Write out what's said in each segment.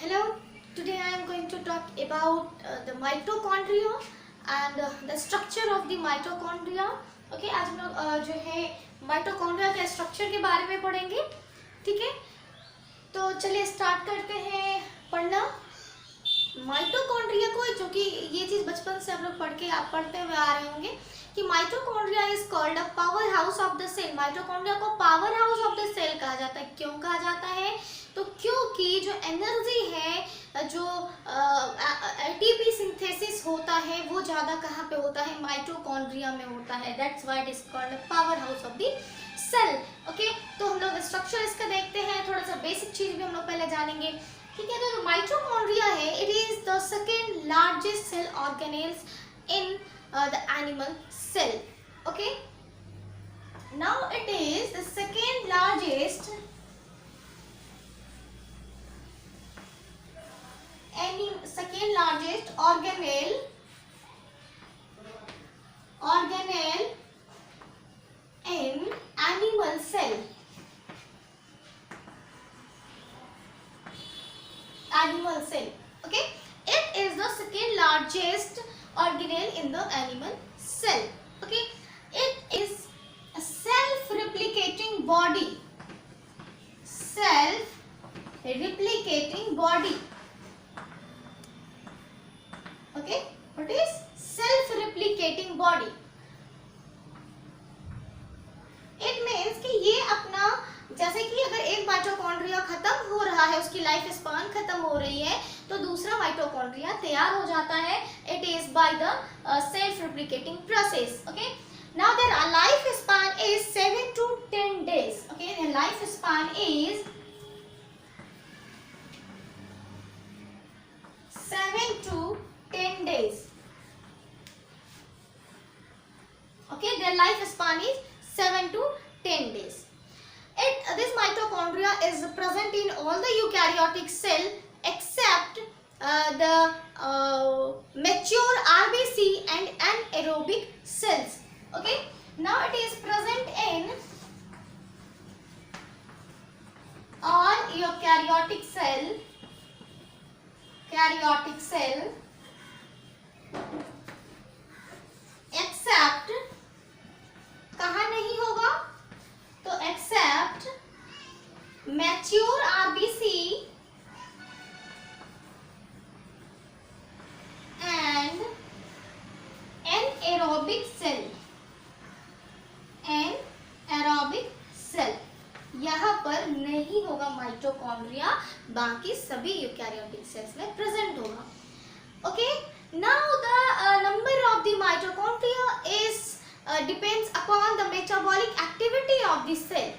Hello, today I am going to talk about the mitochondria and the structure of the mitochondria. Okay, आज हम लोग जो है mitochondria के स्ट्रक्चर के बारे में पढ़ेंगे. ठीक है, तो चलिए स्टार्ट करते हैं पढ़ना. माइटोकॉन्ड्रिया को, जो कि ये चीज़ बचपन से हम लोग पढ़ते हुए आ रहे होंगे कि mitochondria is called a power house of the cell. Mitochondria को power house of the cell कहा जाता है. क्यों कहा जाता है? तो क्योंकि जो एनर्जी है, जो एटीपी सिंथेसिस होता है, वो ज़्यादा कहाँ पे होता है? माइटोकॉन्ड्रिया में होता है. That's why it is called power house of the cell. Okay, तो हम लोग स्ट्रक्चर इसका देखते हैं. थोड़ा सा बेसिक चीज़ भी हम लोग पहले जानेंगे. ठीक है, तो जो माइटोकॉन्ड्रिया है, it is the second largest cell organelles in the animal cell. Okay, now it is the second largest organelle in animal cell. Okay, it is the second largest organelle in the animal cell. Okay, it is a self-replicating body. Okay, what is self-replicating body? It means कि ये अपना, जैसे कि अगर एक mitochondria खत्म हो रहा है, उसकी लाइफ स्पान खत्म हो रही है, तो दूसरा माइटोकॉन्ड्रिया तैयार हो जाता है. It is by the self replicating process. Okay, now their life span is 7 to 10 days. Okay, their life span is 7 to 10 days. Okay, their lifespan is 7 to 10 days. This mitochondria is present in all the eukaryotic cell except the mature RBC and anaerobic cells. Okay, now it is present in all eukaryotic cell. Except, कहाँ नहीं होगा? तो except mature RBC and anaerobic cell. यहाँ पर नहीं होगा mitochondria, बाकी सभी यूकैरियोटिक सेल्स में प्रेजेंट होगा. Okay, now the number of the mitochondria is depends upon the metabolic activity of the cell.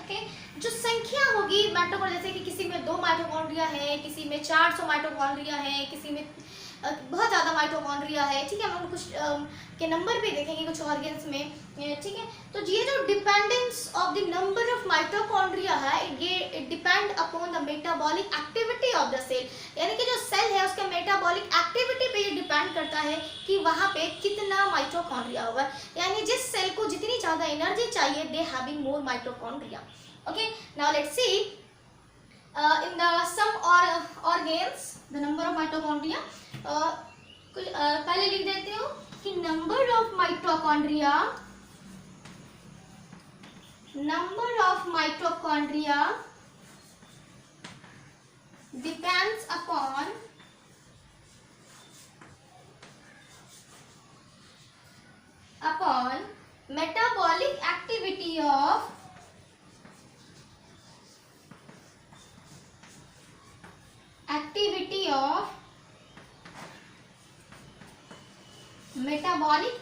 Okay, जो संख्या होगी माइटोकॉन्ड्रिया, जैसे कि किसी में 2 माइटोकॉन्ड्रिया है, किसी में 400 माइटोकॉन्ड्रिया है, किसी में बहुत ज़्यादा माइटोकॉन्ड्रिया है. ठीक है, हम कुछ के नंबर भी देखेंगे कुछ ऑर्गन्स में. ठीक है, तो ये जो dependence of the number of mitochondria है, ये depend upon the metabolic activity of the cell. यानी कि जो सेल है उसके मेटाबॉलिक एक्टिविटी पे ये डिपेंड करता है कि वहाँ पे कितना माइटोकॉन्ड्रिया होगा. यानी जिस सेल को जितनी ज़्यादा एनर्जी चाहिए, they having more mitochondria. Okay, now let's see in the some organs the number of mitochondria. पहले लिख देते हो कि number of mitochondria depends upon metabolic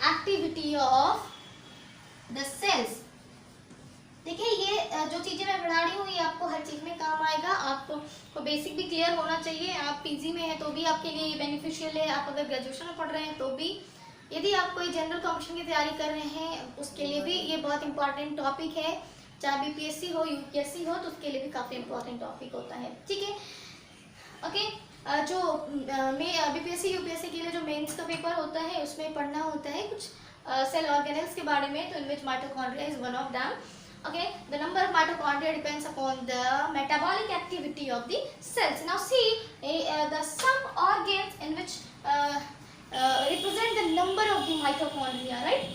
activity of the cells. देखिए, ये जो चीज़ें मैं पढ़ा रही हूँ, ये आपको हर चीज़ में काम आएगा. आपको बेसिक भी क्लियर होना चाहिए. आप पीजी में है तो भी आपके लिए ये बेनिफिशियल है. आप अगर ग्रेजुएशन में पढ़ रहे हैं तो भी, यदि आप कोई जनरल कॉम्पिटिशन की तैयारी कर रहे हैं, उसके लिए भी ये बहुत इंपॉर्टेंट टॉपिक है. चाहे बीपीएससी हो, यूपीएससी हो, तो उसके लिए भी काफ़ी इंपॉर्टेंट टॉपिक होता है. ठीक है, ओके. जो बीपीएससी यूपीएससी के लिए जो मेंस का पेपर होता है, उसमें पढ़ना होता है कुछ सेल ऑर्गेनेल्स के बारे में. तो in which mitochondria is one of them. Okay, the number of mitochondria depends upon the metabolic activity of the cells. Now see the some organs in which represent the number of the mitochondria, right?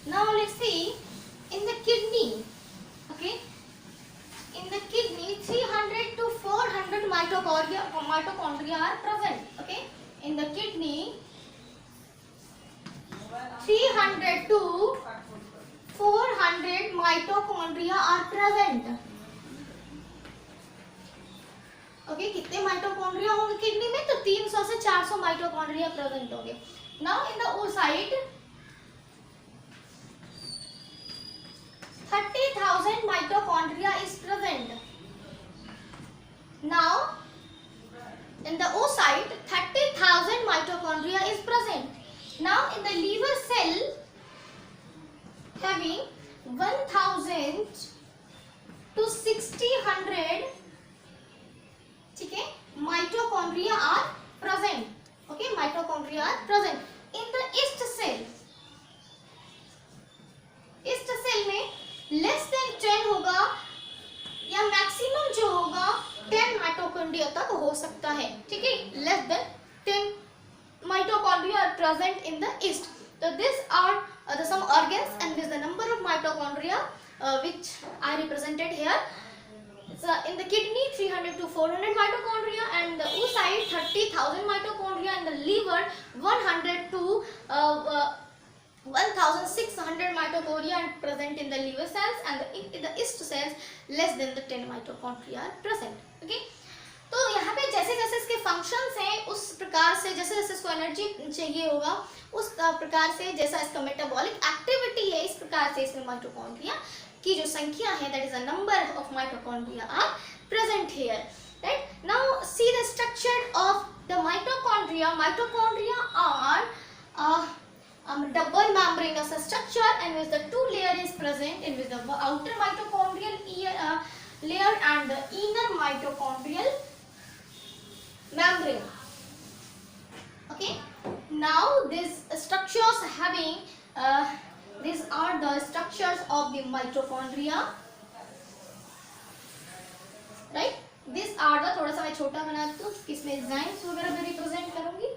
Now let's see in the kidney. Okay, in the kidney 300 to 400 mitochondria are present. Okay, in the kidney 300 to 400 mitochondria are present. Okay, कितने mitochondria होंगे kidney में? तो 300 से 400 mitochondria present होंगे. Now in the oocyte 30,000 mitochondria is present. Now in the oocyte 30,000 mitochondria is present. Now in the liver cell having 1000 to 60,100, ठीक है, mitochondria are present. Okay, mitochondria are present. In the yeast cell में less than 10 होगा या maximum जो होगा 10 mitochondria तक हो सकता है. ठीक है, less than 10 mitochondria are present in the yeast. So these are the some organs and this is the number of mitochondria which I represented here. So in the kidney 300 to 400 mitochondria and the oocyte 30,000 mitochondria and the liver 100 to 1,600 mitochondria are present in the liver cells and in the yeast cells less than the 10 mitochondria are present. Okay, तो यहाँ पे जैसे जैसे इसके functions हैं उस प्रकार से जैसे जैसे इसको एनर्जी चाहिए होगा उस प्रकार से जैसा इसका मेटाबॉलिक एक्टिविटी है इस प्रकार से इसमें माइटोकॉन्ड्रिया की जो संख्या है that is a number of mitochondria are present here. Right, now see the structure of the mitochondria. Mitochondria are double membranous structure and with the two layer is present in with the outer mitochondrial layer and the inner mitochondrial membrane. Okay, now these structures having these are the structures of the mitochondria. Right, these are the थोड़ा सा मैं छोटा बनाती हूँ इसमें enzymes वगैरह भी represent करूंगी.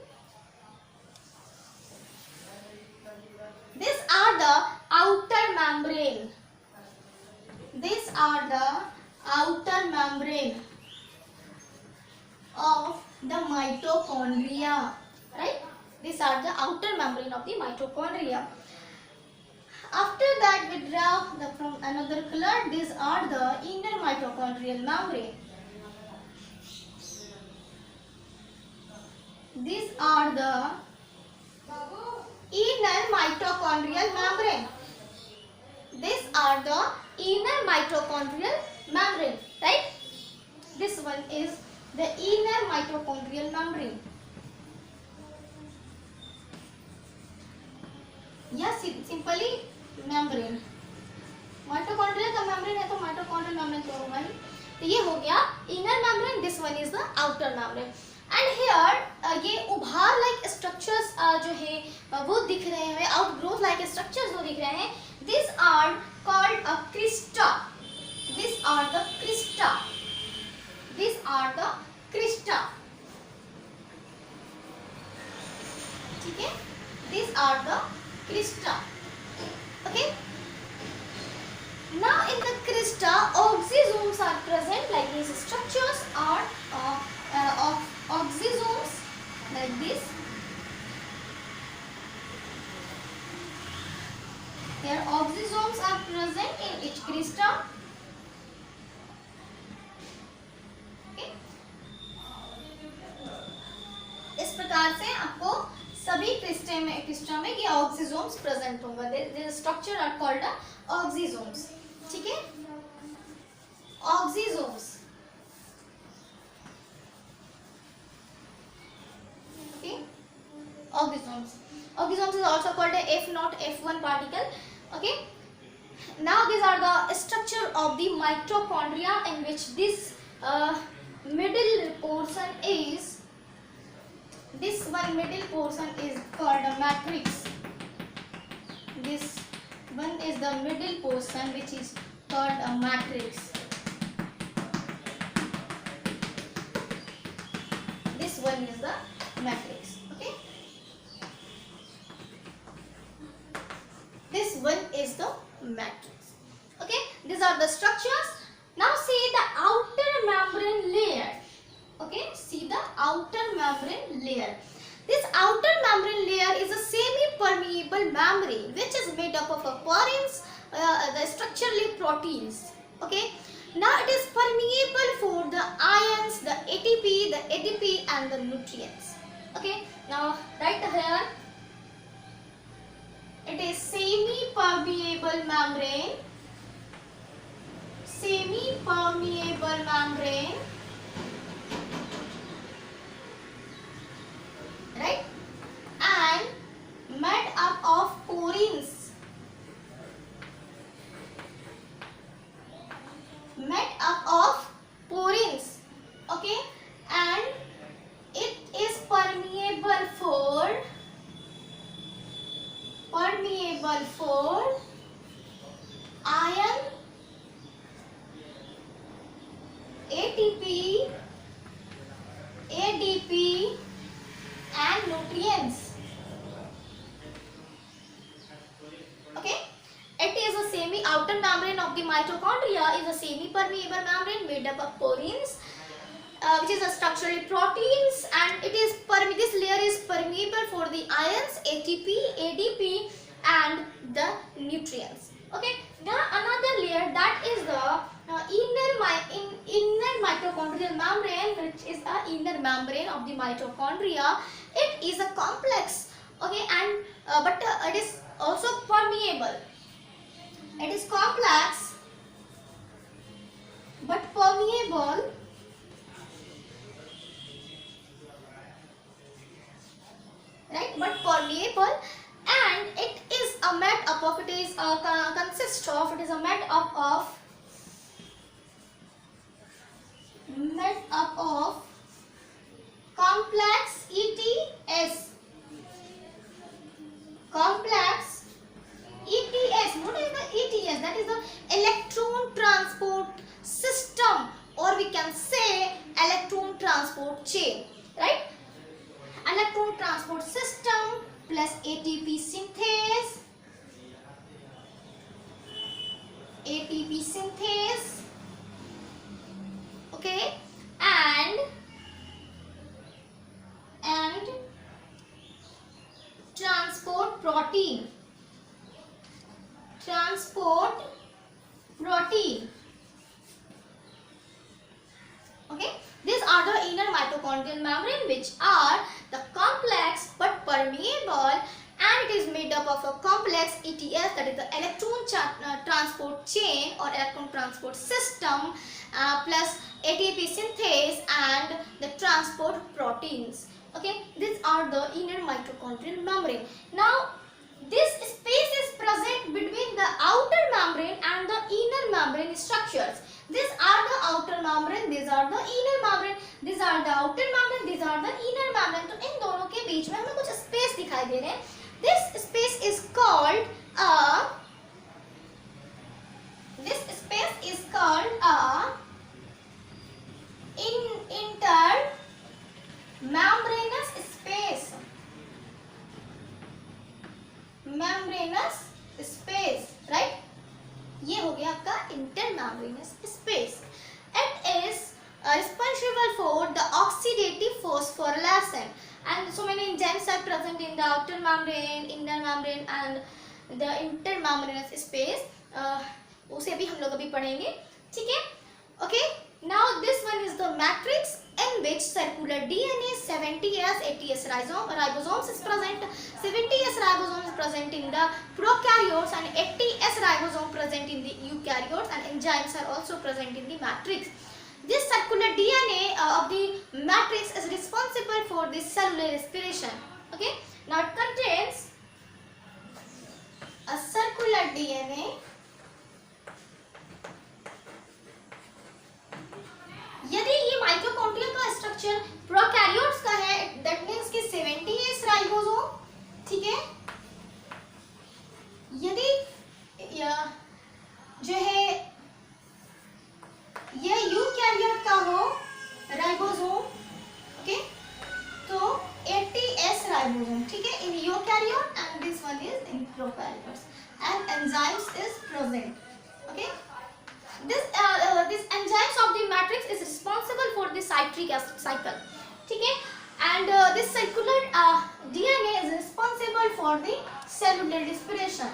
These are the outer membrane. These are the outer membrane of the mitochondria. Right? These are the outer membrane of the mitochondria. After that, we draw from another color. These are the inner mitochondrial membrane. These are the inner mitochondrial membrane. These are the inner mitochondrial membrane. Right? This one is the inner mitochondrial membrane. Yes, simply membrane. Mitochondria का membrane है तो mitochondrial membrane तो होगा ही. तो ये हो गया inner membrane. This one is the outer membrane. And here ये उभार लाइक स्ट्रक्चर्स जो है वो दिख रहे हैं, आउटग्रोथ लाइक स्ट्रक्चर्स वो दिख रहे हैं. This are called a crista. This are the crista. This are the crista. ठीक है, this are the crista. Okay. Now in the crista, oxysomes are present. Like these structures are oxysomes, like this. Here oxysomes are present in each crista. Okay. इस प्रकार से आपको सभी crista में ये oxysomes present होगा. This structure are called oxysomes. ठीक है, oxysomes. Okay, oxysomes. Oxysomes is also called F0 F1 particle. Okay, now these are the structure of the mitochondria in which this middle portion is. This one middle portion is called a matrix. one is the middle portion which is called a matrix. This one is the matrix. Okay, this one is the matrix. Okay, these are the structures. Now see the outer membrane layer. Okay, see the outer membrane layer. This outer membrane layer is a semi-permeable membrane which is made up of porins, the structurally proteins. Okay, now it is permeable for the ions, the ATP, the ADP and the nutrients. Okay, now right here it is semi-permeable membrane, semi-permeable membrane, right, and made up of porins, made up of porins. Okay, and it is permeable for iron, ATP, ADP and nutrients. Okay, it is a semi outer membrane of the mitochondria is a semi permeable membrane made up of porins, which is a structurally proteins, and it is this layer is permeable for the ions, ATP, ADP and the nutrients. Okay, now another layer, that is the inner mitochondrial membrane, which is the inner membrane of the mitochondria. It is a complex. Okay, and but it is also permeable. It is complex but permeable. Right, but permeable, and it is a made up of, it is consists of, it is a made up of complex ETS. Complex ETS. What is the ETS? That is the electron transport system, or we can say electron transport chain. Right? Electron transport system plus ATP synthase, ATP synthase. Okay, and transport protein, Okay, these are the inner mitochondrial membrane, which are the complex but permeable, and it is made up of a complex ETS, that is the electron transport chain or electron transport system, plus ATP synthase and the transport proteins. Okay, these are the inner mitochondrial membrane. Now this space is present between the outer membrane and the inner membrane structures. These are the outer membrane, these are the inner membrane, these are the outer membrane, these are the inner membrane. तो इन दोनों के बीच में हमें कुछ space दिखाई दे रहे हैं. This space is called a intermembranous space. Membranous space, right? ये हो गया आपका intermembranous space. It is responsible for the oxidative phosphorylation, and so many enzymes are present in the outer membrane, inner membrane and the intermembranous space. उसे भी हम लोग अभी पढ़ेंगे. ठीक है? Okay. Now this one is the matrix in which circular DNA, 70S, 80S ribosomes is present. 70S ribosome is present in the prokaryotes and 80S ribosome present in the eukaryotes, and enzymes are also present in the matrix. This circular DNA of the matrix is responsible for the cellular respiration. Okay. Now it contains a circular DNA. यदि ये mitochondria का structure prokaryotes का है, that means कि 70S ribosome. ठीक है? यदि हो राइबोसोम, ओके, तो 80S राइबोसोम, ठीक है, इन eukaryote and this one is in prokaryotes and enzymes is present, okay. This enzymes of the matrix is responsible for the citric acid cycle, ठीक है, and this circular DNA is responsible for the cellular respiration.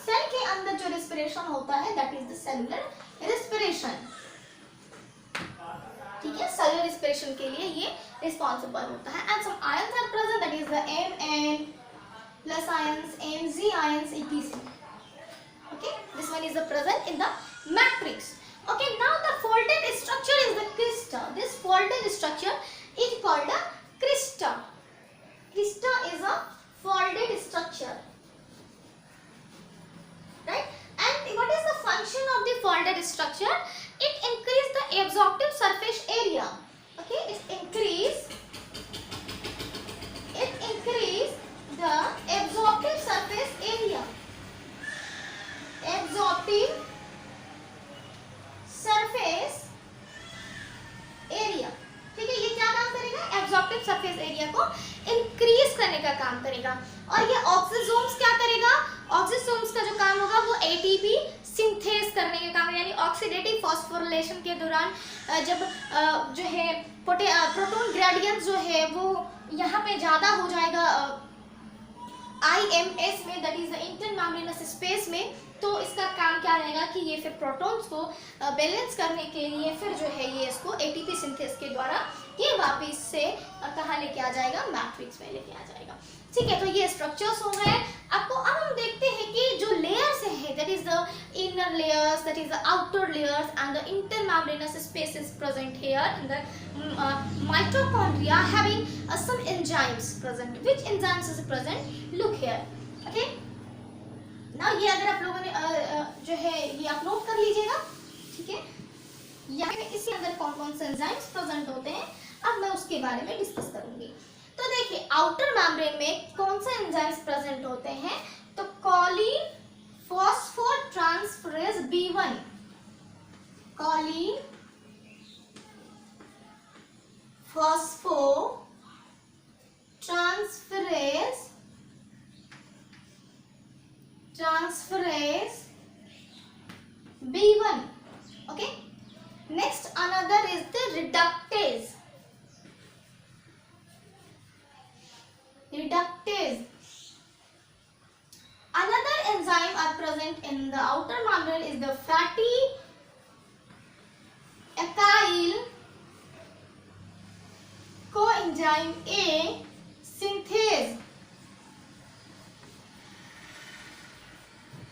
Cell के अंदर जो respiration होता है that is the cellular respiration, ठीक है, cellular respiration के लिए ये responsible होता है. And some ions are present, that is the Mn plus ions, Mg ions, etc. Okay, this one is the present in the matrix. Okay, now the folded structure is the crystal. This folded structure is called a crystal. Crystal is a folded structure, right? And what is the function of the folded structure? It increase the absorptive surface area. Okay, it increase the absorptive surface area. Absorptive surface area, ठीक है, ये क्या काम करेगा? Absorptive surface area को increase करने का काम करेगा. और ये ऑक्सीजोम्स क्या करेगा? ऑक्सीजोम्स का जो काम होगा वो एटीपी सिंथेस करने के काम, यानी ऑक्सीडेटिव फॉस्फोरिलेशन के दौरान जब जो है प्रोटॉन ग्रेडियंट जो है वो यहाँ पे ज़्यादा हो जाएगा IMS में, that is the intermembranous space में, तो इसका काम क्या रहेगा कि ये फिर प्रोटॉन्स को बैलेंस करने के लिए फिर जो है ये इसको एटीपी सिंथेस के द्वारा ये वापस से कहाँ लेके आ जाएगा? मैट्रिक्स में लेके आ जाएगा, ठीक है. तो ये स्ट्रक्चर्स हो गए. आपको अब हम देखते हैं कि जो लेयर्स है that is the inner layers, that is the outer layers and the intermembranous space is present here in the mitochondria having some enzymes present. Which enzymes is present? Look here, okay. Now ये अगर आप लोगों ने जो है ये आप note कर लीजिएगा, ठीक है. यहाँ पे इसके अंदर कौन कौन से एंजाइम्स प्रेजेंट होते हैं अब मैं उसके बारे में डिस्कस करूंगी. तो देखिए आउटर मेम्ब्रेन में कौन से एंजाइम्स प्रेजेंट होते हैं? तो choline phosphotransferase B1, choline phosphotransferase B1, okay. Next another is the reductase. Another enzyme are present in the outer membrane is the fatty acyl coenzyme A synthase.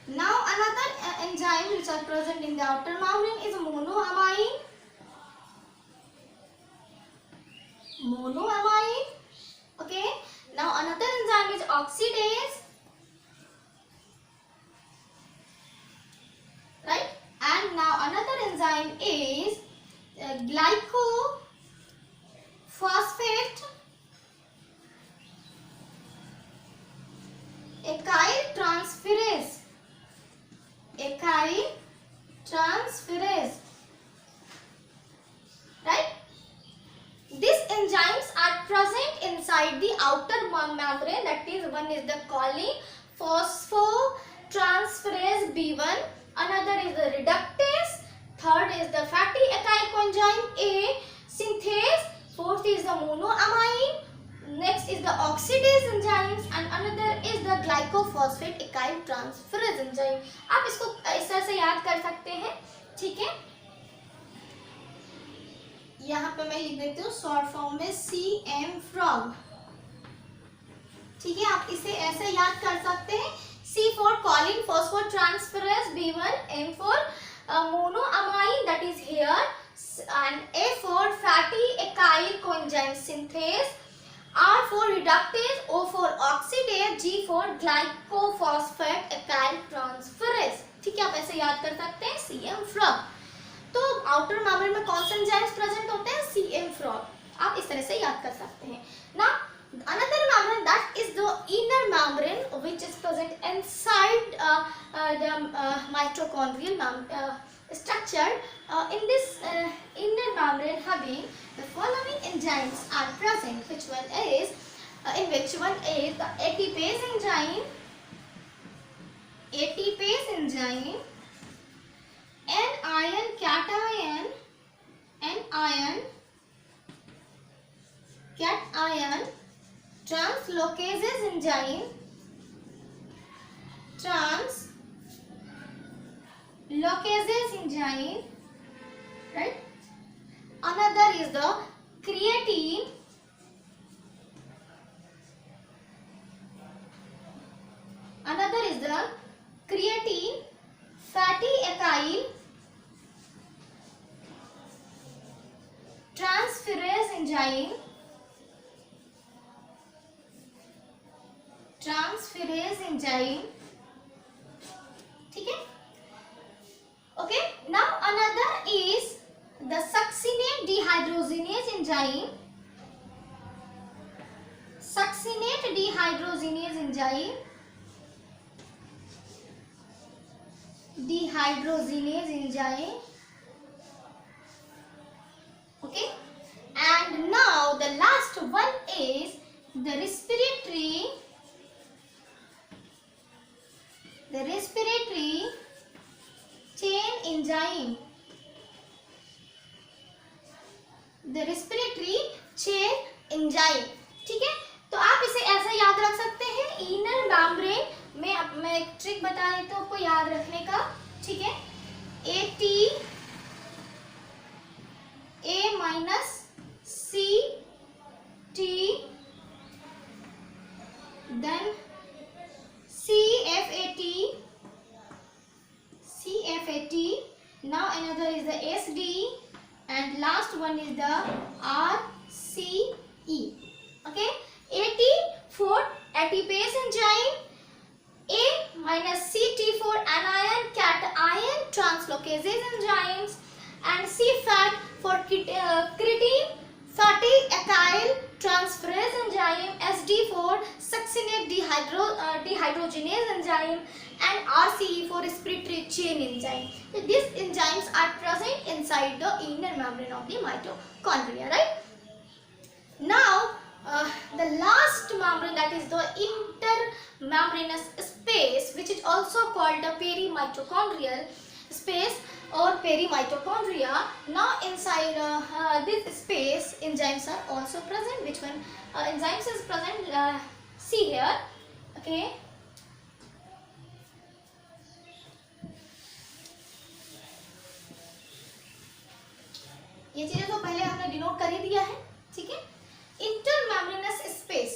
Now another enzyme which are present in the outer membrane is monoamine. Okay. Now another enzyme is oxidase, right? And now another enzyme is glycophosphate acyl transferase, right? These enzymes are present inside the outer membrane, that is one is the choline phosphotransferase B1, another is the reductase, third is the fatty acyl coenzyme A synthase, fourth is the monoamine, next is the oxidase enzymes and another is the glycophosphate acyl transferase enzyme. आप इसको इस तरह से याद कर सकते हैं, ठीक है. यहाँ पे मैं लिख देती हूँ शॉर्ट फॉर्म में CM frog, ठीक है. आप इसे ऐसे याद कर सकते हैं. C for choline phosphotransferase B1, M for monoamine that is here, and A for fatty acyl coenzyme synthase, R for reductase, O for oxidase, G for glycophosphate acyl transferase, ठीक है. आप ऐसे याद कर सकते हैं CM frog. तो outer membrane में कौन से एंजाइम्स प्रेजेंट होते हैं? CM frog. आप इस तरह से याद कर सकते हैं ना. Another membrane that is is the inner membrane which is present inside the mitochondrial structure. In this inner membrane having the following enzymes are present. Which one is? In which one is the ATPase enzyme, anion cation, translocase enzyme, right? Another is the creatine, fatty acyl transferase enzyme, ठीक है? Okay. Now another is the succinate dehydrogenase enzyme, okay. And now the last one is the respiratory chain enzyme, ठीक है? तो आप इसे ऐसे याद रख सकते हैं. इनर मेम्ब्रेन में मैं एक ट्रिक बता देती हूँ आपको याद रखने का, ठीक है? A-CT then CFAT, now another is the SD, and last one is the RCE. Okay, AT4 ATPase enzyme, A-CT4 anion cation translocase enzymes, and CFAT for creatine fatty acyl transferase enzyme, SD for succinate dehydrogenase enzyme, and RCE for respiratory chain enzyme. So these enzymes are present inside the inner membrane of the mitochondria, right? Now the last membrane, that is the intermembranous space, which is also called the perimitochondrial space or perimitochondria. Now inside this space enzymes are also present. Which one enzymes is present? See here, okay. ये चीजें तो पहले हमने denote कर ही दिया है, ठीक है? इंटरमेम्ब्रेनस स्पेस,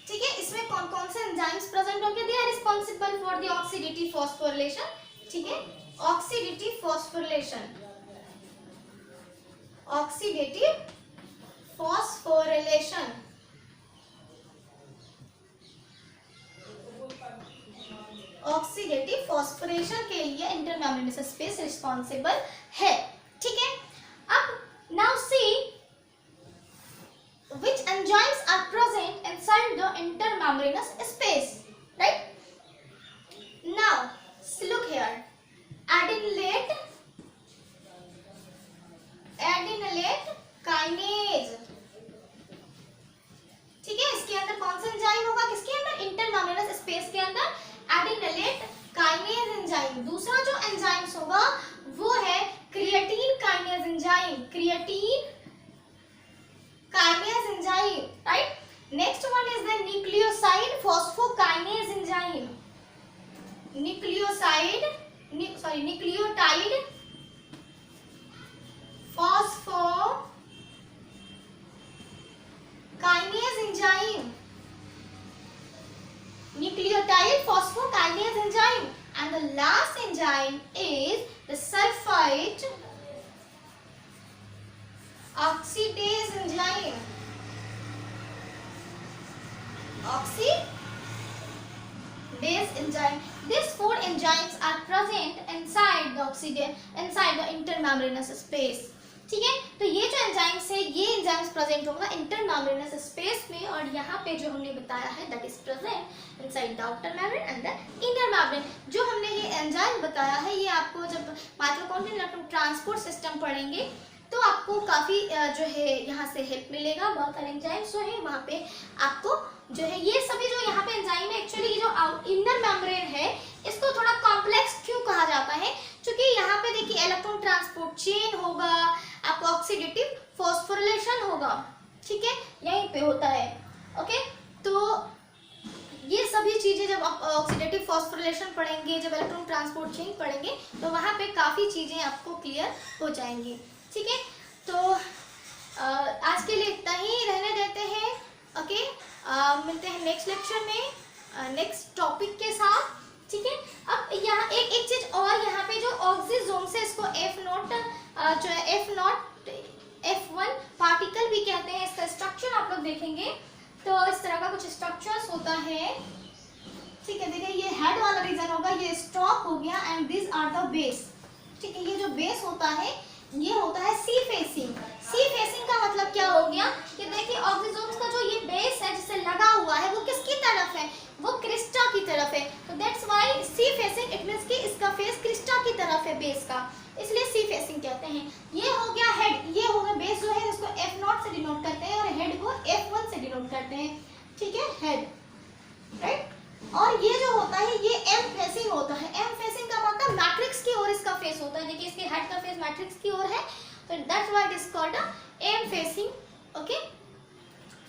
ठीक है? इसमें कौन कौन से एंजाइम्स प्रेजेंट होंगे? They are responsible for the oxidative phosphorylation, ठीक है? ऑक्सीडेटिव फॉस्फोरिलेशन, ऑक्सीडेटिव फॉस्फोरेशन के लिए इंटरमेम्ब्रेनस स्पेस रिस्पांसिबल है, ठीक है? अब now see which enzymes are present inside the intermembranous space, right? Now look here, adenylate kinase, ठीक है? इसके अंदर कौन सा एंजाइम होगा? किसके अंदर? इंटरमेम्ब्रेनस स्पेस के अंदर एडेनिलेट काइनेज एंजाइम. दूसरा जो एंजाइम्स होगा वो है creatine kinase enzyme, right? Next one is the nucleoside phosphokinase enzyme, nucleotide phosphokinase enzyme, and the last enzyme is the sulfite oxidase enzyme. These four enzymes are present inside the intermembranous space, ठीक है। तो ये जो enzymes है, ये enzymes present होगा intermembranous space में, और यहाँ पे जो हमने बताया है that is present inside the outer membrane and the inner membrane. जो हमने ये एंजाइम बताया है, ये आपको जब माइटोकॉन्ड्रियल इलेक्ट्रॉन ट्रांसपोर्ट सिस्टम पढ़ेंगे तो आपको काफ़ी जो है यहाँ से हेल्प मिलेगा। बहुत सारे एंजाइम्स जो है वहाँ पे आपको जो है, ये सभी जो यहाँ पे एंजाइम है, एक्चुअली ये जो इनर मेम्ब्रेन है इसको थोड़ा कॉम्प्लेक्स क्यों कहा जाता है, क्योंकि यहाँ पे देखिए इलेक्ट्रॉन ट्रांसपोर्ट चेन होगा, आपको ऑक्सीडेटिव फॉस्फोरिलेशन होगा, ठीक है, यहीं पे होता है। ओके, तो ये सभी चीजें जब आप ऑक्सीडेटिव फॉस्फोरिलेशन पढ़ेंगे, जब इलेक्ट्रॉन ट्रांसपोर्ट चेन पढ़ेंगे, तो वहाँ पे काफ़ी चीज़ें आपको क्लियर हो जाएंगी, ठीक है। तो आज के लिए इतना ही रहने देते हैं। ओके, मिलते हैं नेक्स्ट लेक्चर में नेक्स्ट टॉपिक के साथ, ठीक है। अब यहाँ एक चीज और, यहाँ पे जो ऑक्सीजोम से इसको F0 जो है F1 पार्टिकल भी कहते हैं। इसका स्ट्रक्चर आप लोग देखेंगे तो इस तरह का कुछ स्ट्रक्चर्स होता है, ठीक है। देखिए ये हेड वाला रीजन होगा, ये स्टॉक हो गया, and this are the base, ठीक है। ये जो बेस होता है ये होता है सी फेसिंग। सी फेसिंग का मतलब क्या हो गया कि देखिए ऑक्सीजोम्स का जो ये बेस है जिससे लगा हुआ है वो किसकी तरफ है, वो क्रिस्टा की तरफ है। तो that's why sea facing, it means कि इसका फेस क्रिस्टा की तरफ है बेस का, इसलिए सी फेसिंग कहते हैं। ये हो गया हेड, ये हो गया बेस जो है इसको F0 से डिनोट करते हैं, और हेड को F1 से डिनोट करते हैं, ठीक है, हेड, राइट। और ये जो होता है ये एम फेसिंग होता है। एम फेसिंग का मतलब मैट्रिक्स की ओर इसका फेस होता है। देखिए इसके हेड का फेस मैट्रिक्स की ओर है, तो that's why it is called am facing. Okay,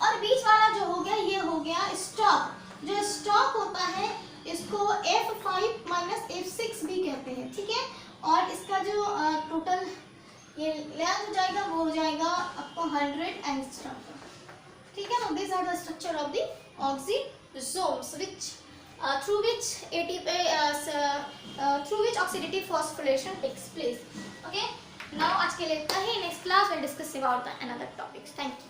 और बीच वाला जो हो गया ये हो गया स्टॉक। जो स्टॉक होता है इसको F5 - F6 भी कहते हैं, ठीक है। और इसका जो टोटल ये लेंथ हो जाएगा वो हो जाएगा आपको 100 एंगस्ट्रॉम, ठीक है ना। This are the structure of the oxysomes through which oxidative phosphorylation takes place. Okay, now आज के लिए इतना ही। Next class will discuss about the another topics. Thank you.